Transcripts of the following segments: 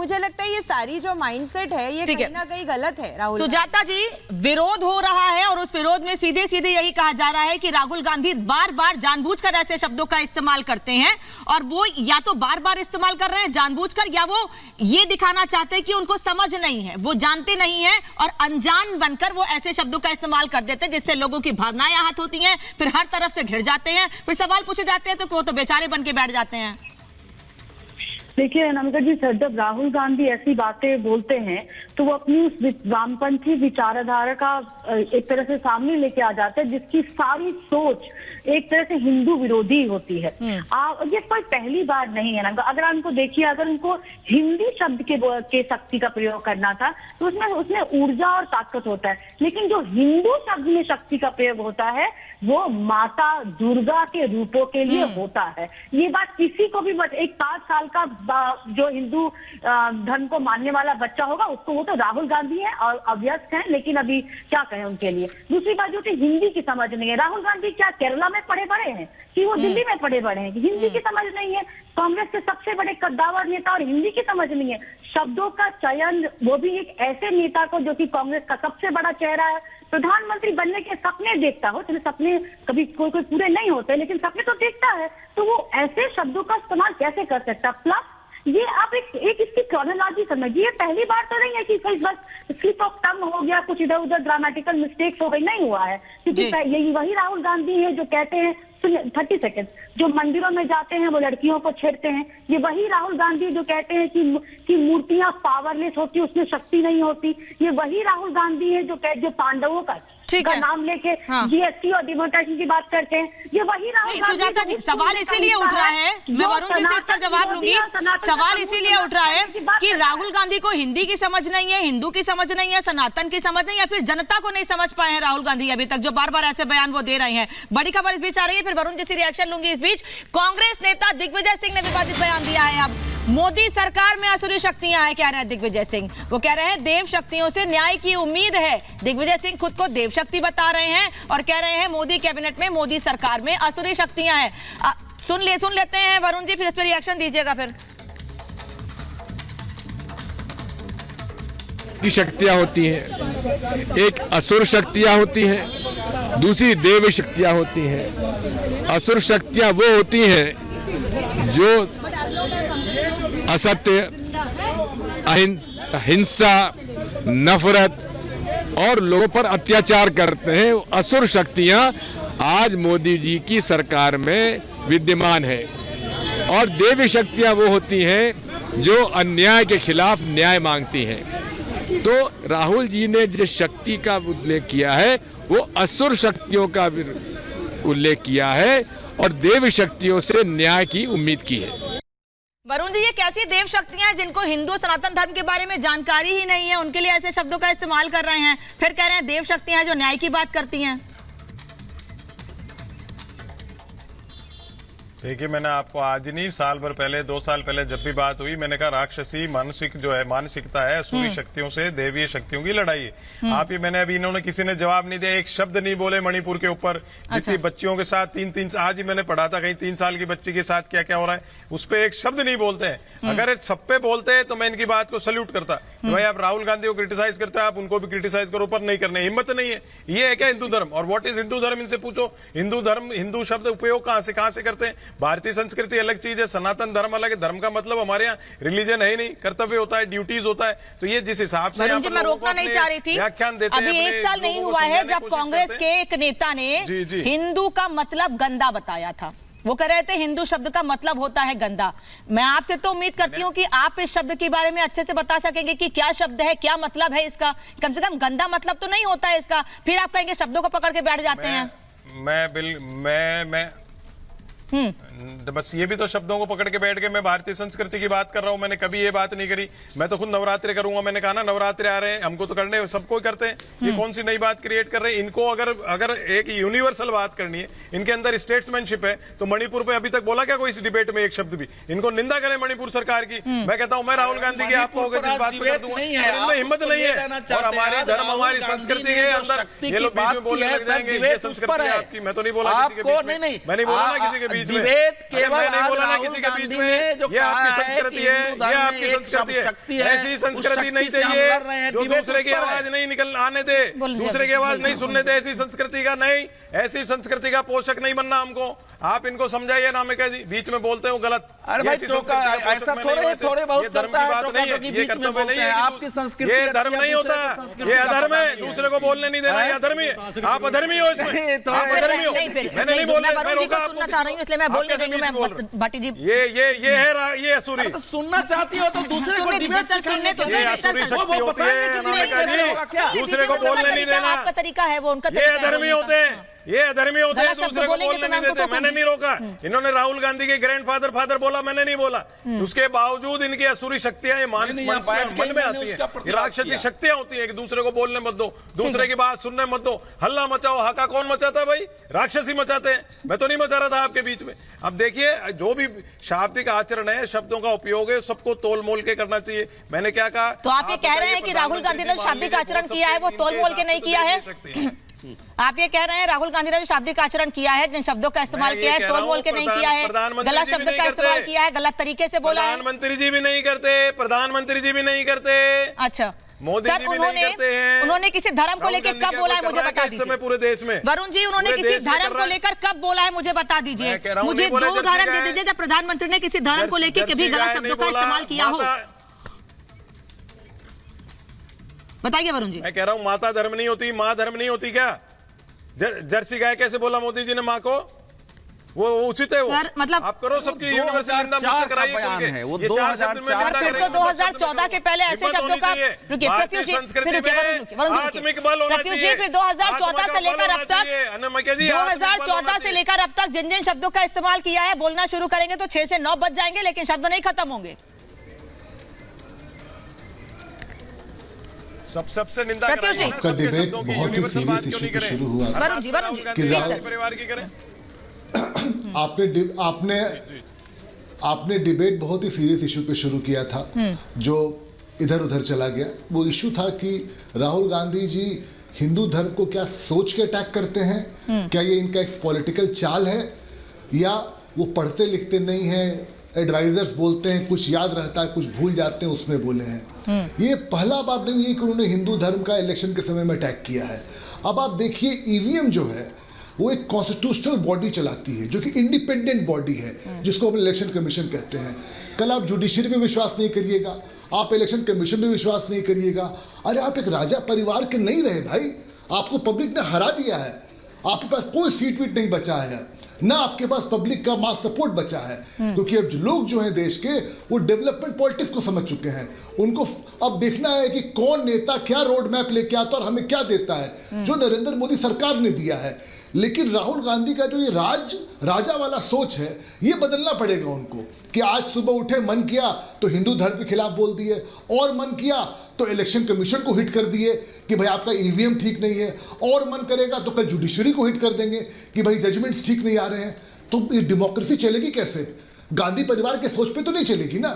मुझे लगता है ये सारी जो माइंडसेट है ये कहीं ना कहीं गलत है। राहुल सुजाता जी, विरोध हो रहा है और उस विरोध में सीधे सीधे यही कहा जा रहा है कि राहुल गांधी बार बार जानबूझकर ऐसे शब्दों का इस्तेमाल करते हैं, और वो या तो बार बार इस्तेमाल कर रहे हैं जानबूझकर, या वो ये दिखाना चाहते हैं कि उनको समझ नहीं है, वो जानते नहीं है और अनजान बनकर वो ऐसे शब्दों का इस्तेमाल कर देते हैं जिससे लोगों की भावनाएं आहत होती हैं, फिर हर तरफ से घिर जाते हैं, फिर सवाल पूछे जाते हैं तो वो तो बेचारे बन के बैठ जाते हैं। देखिए अनामिका जी, सर जब राहुल गांधी ऐसी बातें बोलते हैं तो वो अपनी उस वामपंथी विचारधारा का एक तरह से सामने लेके आ जाते हैं जिसकी सारी सोच एक तरह से हिंदू विरोधी होती है। ये कोई पहली बार नहीं है ना। अगर उनको देखिए, अगर उनको हिंदी शब्द के शक्ति का प्रयोग करना था तो उसमें ऊर्जा और ताकत होता है, लेकिन जो हिंदू शब्द में शक्ति का प्रयोग होता है वो माता दुर्गा के रूपों के लिए होता है। ये बात किसी को भी एक 5 साल का जो हिंदू धर्म को मानने वाला बच्चा होगा उसको, वो तो राहुल गांधी है और अव्यस्त है, लेकिन अभी क्या कहें उनके लिए। दूसरी बात जो कि हिंदी की समझ नहीं है। राहुल गांधी क्या केरला में पढ़े बड़े हैं कि वो दिल्ली में पढ़े बड़े हैं? हिंदी की समझ नहीं है। कांग्रेस के सबसे बड़े कद्दावर नेता और हिंदी की समझ नहीं है। शब्दों का चयन, वो भी एक ऐसे नेता को जो कि कांग्रेस का सबसे बड़ा चेहरा है, प्रधानमंत्री बनने के सपने देखता हो, चलिए सपने कभी कोई पूरे नहीं होते लेकिन सपने तो देखता है, तो वो ऐसे शब्दों का इस्तेमाल कैसे कर सकता? प्लस ये आप एक इसकी क्रोनोलॉजी समझिए। पहली बार तो नहीं है कि कोई बस स्लिप ऑफ टंग हो गया, कुछ इधर उधर ड्रामेटिकल मिस्टेक्स हो गई, नहीं हुआ है। क्योंकि यही वही राहुल गांधी है जो कहते हैं 30 सेकेंड, जो मंदिरों में जाते हैं वो लड़कियों को छेड़ते हैं। ये वही राहुल गांधी जो कहते हैं कि मूर्तियां पावरलेस होती, उसमें शक्ति नहीं होती। ये वही राहुल गांधी है जो पांडवों का नाम लेके जीएसटी और डिमोनेटाइजेशन की बात करते हैं। ये वही राहुल गांधी। सुजाता जी, सवाल इसीलिए उठ रहा है, मैं वरुण जी से इस पर जवाब लूंगी, सवाल इसीलिए उठ रहा है कि राहुल गांधी को हिंदी की समझ नहीं है, हिंदू की समझ नहीं है, सनातन की समझ नहीं है, या फिर जनता को नहीं समझ पाए हैं राहुल गांधी अभी तक, जो बार बार ऐसे बयान वो दे रहे हैं। बड़ी खबर इस बीच आ रही है, फिर वरुण जी से रिएक्शन लूंगी। इस बीच कांग्रेस नेता दिग्विजय सिंह ने विवादित बयान दिया है। अब मोदी सरकार में असुरी शक्तियां हैं, कह रहे हैं दिग्विजय सिंह। वो कह रहे हैं देव शक्तियों से न्याय की उम्मीद है। दिग्विजय सिंह खुद को देव शक्ति बता रहे हैं और कह रहे हैं मोदी कैबिनेट में, मोदी सरकार में असुरी शक्तियां हैं। सुन लेते हैं वरुण जी, फिर इस पर रिएक्शन दीजिएगा। फिर की शक्तियां होती हैं, एक असुर शक्तियां होती हैं, दूसरी देव शक्तियां होती हैं। असुर शक्तियां वो होती हैं जो असत्य, हिंसा, नफरत और लोगों पर अत्याचार करते हैं। असुर शक्तियां आज मोदी जी की सरकार में विद्यमान है, और देवी शक्तियां वो होती हैं जो अन्याय के खिलाफ न्याय मांगती हैं। तो राहुल जी ने जिस शक्ति का उल्लेख किया है वो असुर शक्तियों का उल्लेख किया है और देवी शक्तियों से न्याय की उम्मीद की है। वरुण जी, ये कैसी देव शक्तियां हैं जिनको हिंदू सनातन धर्म के बारे में जानकारी ही नहीं है, उनके लिए ऐसे शब्दों का इस्तेमाल कर रहे हैं, फिर कह रहे हैं देव शक्तियां जो न्याय की बात करती हैं? देखिए, मैंने आपको आज नहीं, साल भर पहले, 2 साल पहले जब भी बात हुई, मैंने कहा राक्षसी मानसिक जो है मानसिकता है, असुरी शक्तियों से देवीय शक्तियों की लड़ाई है। आप ही, मैंने अभी, इन्होंने किसी ने जवाब नहीं दिया, एक शब्द नहीं बोले मणिपुर के ऊपर। जितनी बच्चियों के साथ 3 आज ही मैंने पढ़ा था कहीं 3 साल की बच्ची के साथ क्या क्या हो रहा है, उस पर एक शब्द नहीं बोलते हैं। अगर सब पे बोलते हैं तो मैं इनकी बात को सल्यूट करता। भाई आप राहुल गांधी को क्रिटिसाइज करते हो, आप उनको भी क्रिटिसाइज करो, पर नहीं करने हिम्मत नहीं है। ये है क्या हिंदू धर्म? और व्हाट इज हिंदू धर्म, इनसे पूछो। हिंदू धर्म, हिंदू शब्द उपयोग कहां से करते हैं? भारतीय संस्कृति अलग चीज है, सनातन धर्म अलग है। धर्म का मतलब हमारे यहाँ रिलीजन है ही नहीं, कर्तव्य होता है, ड्यूटीज होता है। तो ये जिस हिसाब से मैं रोकना नहीं चाह रही थी, व्याख्यान देते हैं, अभी 1 साल नहीं हुआ है जब कांग्रेस के एक नेता ने हिंदू का मतलब गंदा बताया था। वो कह रहे थे हिंदू शब्द का मतलब होता है गंदा। मैं आपसे तो उम्मीद करती हूँ कि आप इस शब्द के बारे में अच्छे से बता सकेंगे कि क्या शब्द है, क्या मतलब है इसका। कम से कम गंदा मतलब तो नहीं होता है इसका, फिर आप कहेंगे शब्दों को पकड़ के बैठ जाते हैं। मैं बस ये भी तो शब्दों को पकड़ के बैठ गए। मैं भारतीय संस्कृति की बात कर रहा हूं, मैंने कभी ये बात नहीं करी। मैं तो खुद नवरात्रि करूंगा, मैंने कहा ना नवरात्रि आ रहे हैं, हमको तो करने, सबको करते हैं। ये कौन सी नई बात क्रिएट कर रहे हैं? इनको अगर एक यूनिवर्सल बात करनी है, इनके अंदर स्टेट्समैनशिप है, तो मणिपुर पे अभी तक बोला क्या कोई इस डिबेट में एक शब्द भी? इनको निंदा करें मणिपुर सरकार की। मैं कहता हूं मैं राहुल गांधी की आपको जिस बात पे कर दूंगा, इनमें हिम्मत नहीं है। और हमारे धर्म, हमारी संस्कृति के अंदर ये लोग बीच में बोलने लग जाएंगे, ये संस्कृति है आपकी। मैं तो नहीं बोला किसी के बीच में, मैं नहीं बोला ना किसी के बीच बीच में? डिबेट केवल मैं नहीं बोला ना राहुल किसी के बीच गांधी में। ने जो ये कहा आपकी है संस्कृति कि है, हिंदू ये धर्म आपकी में एक संस्कृति शक्ति है। है, ऐसी उस संस्कृति नहीं शक्ति से हम चाहिए लड़ रहे हैं, जो डिबेट दूसरे की उस पर आवाज है। नहीं निकल आने दे, दूसरे की आवाज नहीं सुनने दे। ऐसी संस्कृति का नहीं, ऐसी संस्कृति का पोषक नहीं बनना हमको। आप इनको समझाइए नामिका जी, बीच में बोलते हो गलत। अरे भाई टोका ऐसा थोड़े बहुत धर्म चलता की है, बात नहीं है, टोका-टोकी ये बीच में कर्तव्य बोलते नहीं हैं। है। आपकी संस्कृति ये अच्छी धर्म है, नहीं दूसरे होता, की संस्कृति ये का अधर्म पता है। नहीं है। दूसरे को बोलने नहीं देना, ये अधर्मी है। आप अधर्मी हो इसमें, नहीं, तो आप अधर्मी हो। नहीं, फिर मैंने नहीं मैं बोला, वरुण मैं जी को रोका सुनना आपको। चाह रही हूँ, इसलिए मैं बोल आप कैसे नहीं रही बीच में बोल हूँ। रहे हो? भाटी जी ये असुरी। तो सुनना चाहती हो तो दूसरे को सुनने दीजिए डिबेट सर, सुनने तो सिखाने ये दीजिए के असुरी सर, शक्ति वो होती बताएंगे है कि नामिका नहीं जी। होगा क्या? दूसरे को उनका बोलने नहीं तरीका, देना। आपका तरीका है वो, उनका ये तरीका है अधर्मी बोलने होते का। हैं, ये अधर्मी होते हैं, गलत शब्द दूसरे को बोलेंगे बोलने तो मैं नहीं उनको देते। मैंने नहीं रोका। इन्होंने राहुल गांधी के ग्रैंडफादर फादर बोला, मैंने नहीं बोला। उसके बावजूद इनकी असुरी शक्तियां ये नहीं, यहाँ बैठ के मन में मैंने आती है। उसका ये प्रतिवाद राक्षसी किया। शक्तियां होती है कि दूसरे को बोलने मत दो, दूसरे की बात सुनने मत दो, हल्ला मचाओ। हाका कौन मचाता है भाई? राक्षसी मचाते हैं। मैं तो नहीं मचा रहा था आपके बीच में। अब देखिए, जो भी शाब्दिक आचरण है, शब्दों का उपयोग है, सबको तोल मोल के करना चाहिए। मैंने क्या कहा? तो आप ये कह रहे हैं कि राहुल गांधी ने जो शाब्दिक आचरण किया है वो तोल मोल के नहीं किया है? आप ये कह रहे हैं राहुल गांधी ने जो शाब्दिक आचरण किया है, जिन शब्दों का इस्तेमाल किया है, तोल मोल के नहीं किया है, गलत शब्द का इस्तेमाल किया है, गलत तरीके से बोला है? प्रधानमंत्री जी भी नहीं करते, प्रधानमंत्री जी भी नहीं करते। अच्छा, मोदी सर, जी भी नहीं करते हैं। उन्होंने किसी धर्म को लेकर कब बोला है मुझे बता दीजिए। पूरे देश में वरुण जी, उन्होंने पूरे किसी देश में धर्म कर को रहा है। लेकर कब बोला है मुझे बता दीजिए। मैं कह रहा हूं, मुझे नहीं बोला, दो उदाहरण जर्सी दे गाय दीजिए जब प्रधानमंत्री ने किसी धर्म को लेकर कभी जर्सी गलत गाय शब्दों नहीं का बोला, इस्तेमाल किया हो। बताइए वरुण जी। मैं कह रहा हूँ माता धर्म नहीं होती, माँ धर्म नहीं होती क्या? जर्सी गाय कैसे बोला मोदी जी ने माँ को? वो उचित है वो? सर, मतलब आप करो सबकी यूनिवर्सल निंदा मुझसे कराइए बयान है, वो ये 2004 सर, फिर तो 2014 के पहले ऐसे शब्दों का रुकिए, प्रत्युष जी, फिर रुकिए, वरुण जी, आत्मिक बल होना प्रत्युष जी, चाहिए। फिर 2014 से लेकर अब तक 2014 से लेकर अब तक जिन जिन शब्दों का इस्तेमाल किया है, बोलना शुरू करेंगे तो 6 से 9 बज जाएंगे, लेकिन शब्द नहीं खत्म होंगे। सबसे निंदा प्रत्युष जी। आपका डिबेट बहुत ही सीरियस इशू पे शुरू हुआ था। वरुण जी, वरुण जी, कि प्लीज राहुल- सर। परिवार की करें। आपने डिबेट बहुत ही सीरियस इशू पे शुरू किया था, जो इधर उधर चला गया। वो इशू था कि राहुल गांधी जी हिंदू धर्म को क्या सोच के अटैक करते हैं, क्या ये इनका एक पॉलिटिकल चाल है, या वो पढ़ते लिखते नहीं हैं, एडवाइजर्स बोलते हैं कुछ याद रहता है कुछ भूल जाते हैं, उसमें बोले हैं। ये पहला बात नहीं है कि उन्होंने हिंदू धर्म का इलेक्शन के समय में अटैक किया है। अब आप देखिए, ईवीएम जो है वो एक कॉन्स्टिट्यूशनल बॉडी चलाती है, जो कि इंडिपेंडेंट बॉडी है, जिसको हम इलेक्शन कमीशन कहते हैं। कल आप जुडिशरी पे विश्वास नहीं करिएगा, आप इलेक्शन कमीशन पे विश्वास नहीं करिएगा। अरे आप एक राजा परिवार के नहीं रहे भाई, आपको पब्लिक ने हरा दिया है, आपके पास कोई सीट वीट नहीं बचा है, ना आपके पास पब्लिक का मास सपोर्ट बचा है, क्योंकि अब लोग जो हैं देश के, वो डेवलपमेंट पॉलिटिक्स को समझ चुके हैं। उनको अब देखना है कि कौन नेता क्या रोड मैप लेके आता और हमें क्या देता है, जो नरेंद्र मोदी सरकार ने दिया है। लेकिन राहुल गांधी का जो ये राजा वाला सोच है, ये बदलना पड़ेगा उनको, कि आज सुबह उठे, मन किया तो हिंदू धर्म के खिलाफ बोल दिए, और मन किया तो इलेक्शन कमीशन को हिट कर दिए कि भाई आपका ईवीएम ठीक नहीं है, और मन करेगा तो कल जुडिशरी को हिट कर देंगे कि भाई जजमेंट्स ठीक नहीं आ रहे हैं। तो ये डेमोक्रेसी चलेगी कैसे? गांधी परिवार के सोच पे तो नहीं चलेगी ना,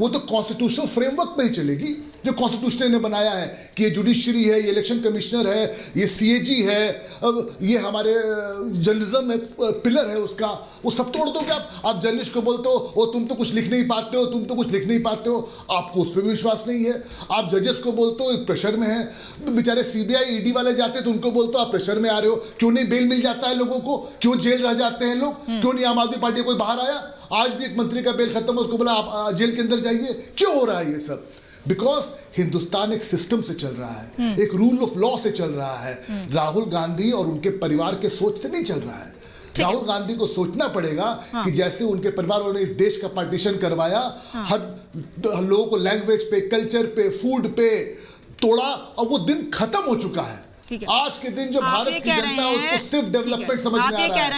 वो तो कॉन्स्टिट्यूशनल फ्रेमवर्क पे ही चलेगी, जो कॉन्स्टिट्यूशन ने बनाया है कि ये जुडिशरी है, ये इलेक्शन कमिश्नर है, ये सीएजी है, अब ये हमारे जर्नलिज्म एक पिलर है उसका, वो सब तोड़ दो क्या? आप जर्नलिस्ट को बोलते हो वो तुम तो कुछ लिख नहीं पाते हो, तुम तो कुछ लिख नहीं पाते हो, आपको उस पर भी विश्वास नहीं है। आप जजेस को बोलते हो प्रेशर में है, बेचारे सीबीआई ईडी वाले जाते तो उनको बोलते हो आप प्रेशर में आ रहे हो, क्यों नहीं बेल मिल जाता है लोगों को, क्यों जेल रह जाते हैं लोग, क्यों नहीं आम आदमी पार्टी कोई बाहर आया? आज भी एक मंत्री का बेल खत्म हो, उसको बोला आप जेल के अंदर जाइए। क्यों हो रहा है ये सब? बिकॉज हिंदुस्तान एक सिस्टम से चल रहा है, एक रूल ऑफ लॉ से चल रहा है। राहुल गांधी और उनके परिवार के सोच से नहीं चल रहा है। राहुल गांधी को सोचना पड़ेगा कि जैसे उनके परिवार वालों ने इस देश का पार्टीशन करवाया, हर लोगों को लैंग्वेज पे, कल्चर पे, फूड पे तोड़ा, अब वो दिन खत्म हो चुका है। आज के दिन जो भारत की जनता है उसको सिर्फ डेवलपमेंट समझ में आ रहा है।